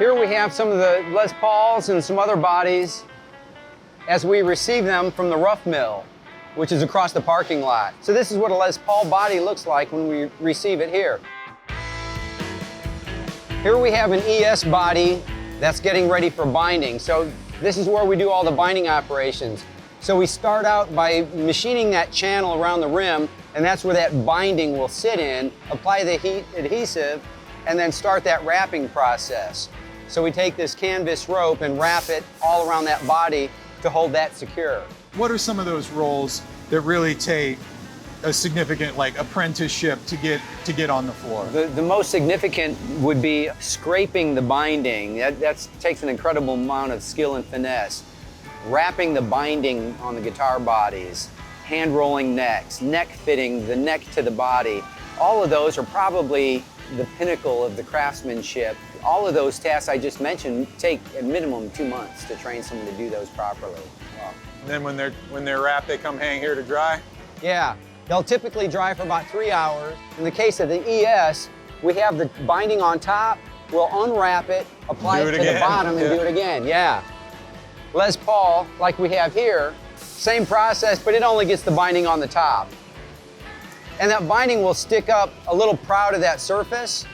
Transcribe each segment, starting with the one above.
Here we have some of the Les Pauls and some other bodies as we receive them from the rough mill, which is across the parking lot. So this is what a Les Paul body looks like when we receive it here. Here we have an ES body that's getting ready for binding. So this is where we do all the binding operations. So we start out by machining that channel around the rim, and that's where that binding will sit in, apply the heat adhesive, and then start that wrapping process. So we take this canvas rope and wrap it all around that body to hold that secure. What are some of those roles that really take a significant apprenticeship to get on the floor? The most significant would be scraping the binding. That takes an incredible amount of skill and finesse. Wrapping the binding on the guitar bodies, hand rolling necks, neck fitting the neck to the body. All of those are probably the pinnacle of the craftsmanship. All of those tasks I just mentioned take at minimum 2 months to train someone to do those properly. Wow. And then when they're wrapped, they come hang here to dry? Yeah, they'll typically dry for about 3 hours. In the case of the ES, we have the binding on top, we'll unwrap it, apply it to the bottom, and do it again, yeah. Les Paul, like we have here, same process, but it only gets the binding on the top. And that binding will stick up a little proud of that surface,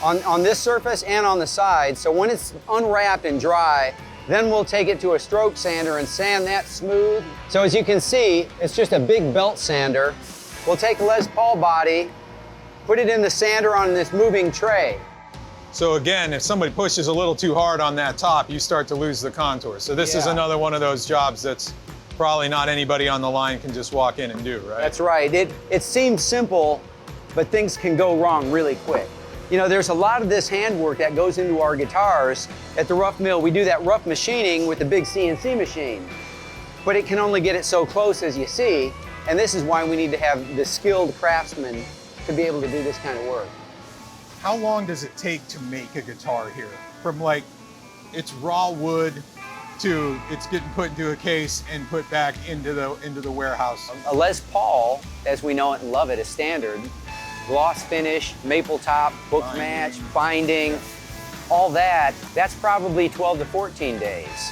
on this surface and on the side. So when it's unwrapped and dry, then we'll take it to a stroke sander and sand that smooth. So as you can see, it's just a big belt sander. We'll take a Les Paul body, put it in the sander on this moving tray. So again, if somebody pushes a little too hard on that top, you start to lose the contour. So this is another one of those jobs that's probably not anybody on the line can just walk in and do, right? That's right. It seems simple, but things can go wrong really quick. You know, there's a lot of this handwork that goes into our guitars. At the rough mill, we do that rough machining with the big CNC machine, but it can only get it so close as you see, and this is why we need to have the skilled craftsmen to be able to do this kind of work. How long does it take to make a guitar here? From it's raw wood to it's getting put into a case and put back into the warehouse? A Les Paul, as we know it and love it, is standard. Gloss finish, maple top, book match, binding, all that's probably 12 to 14 days.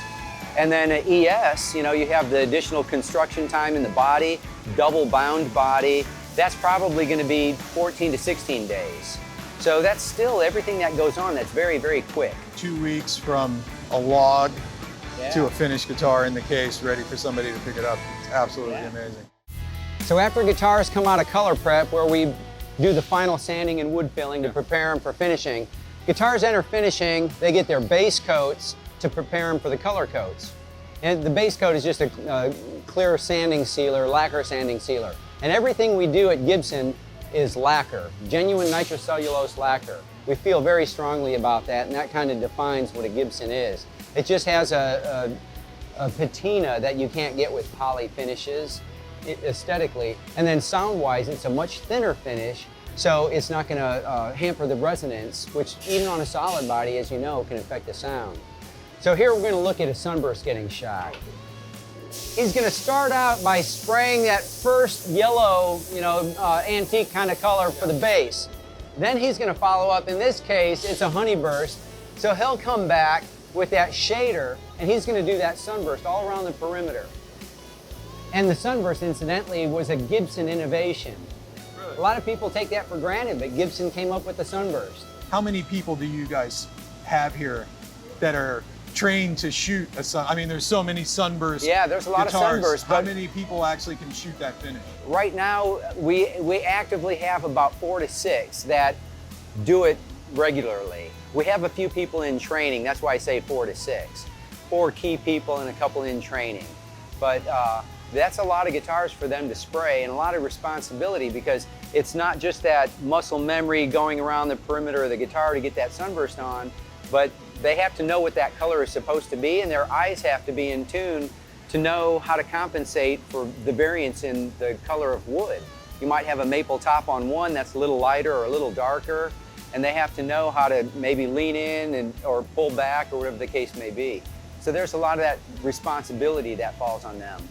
And then at ES, you know, you have the additional construction time in the body, double bound body, that's probably going to be 14 to 16 days. So that's still everything that goes on, that's very, very quick. 2 weeks from a log to a finished guitar in the case, ready for somebody to pick it up. It's absolutely amazing. So after guitars come out of color prep, where we do the final sanding and wood filling to prepare them for finishing, guitars enter finishing, they get their base coats to prepare them for the color coats. And the base coat is just a clear sanding sealer, lacquer sanding sealer. And everything we do at Gibson is lacquer, genuine nitrocellulose lacquer. We feel very strongly about that, and that kind of defines what a Gibson is. It just has a patina that you can't get with poly finishes aesthetically. And then sound-wise, it's a much thinner finish, so it's not going to hamper the resonance, which even on a solid body, as you know, can affect the sound. So here we're going to look at a sunburst getting shot. He's going to start out by spraying that first yellow, antique kind of color for the base. Then he's going to follow up. In this case, it's a honeyburst. So he'll come back with that shader, and he's going to do that sunburst all around the perimeter. And the sunburst, incidentally, was a Gibson innovation. Really? A lot of people take that for granted, but Gibson came up with the sunburst. How many people do you guys have here that are trained to shoot a sun? I mean, there's so many sunburst Yeah, there's a lot guitars. of sunburst. How many people actually can shoot that finish? Right now, we actively have about 4 to 6 that do it regularly. We have a few people in training, that's why I say 4 to 6. 4 key people and a couple in training. But that's a lot of guitars for them to spray and a lot of responsibility, because it's not just that muscle memory going around the perimeter of the guitar to get that sunburst on, but they have to know what that color is supposed to be, and their eyes have to be in tune to know how to compensate for the variance in the color of wood. You might have a maple top on one that's a little lighter or a little darker, and they have to know how to maybe lean in or pull back or whatever the case may be. So there's a lot of that responsibility that falls on them.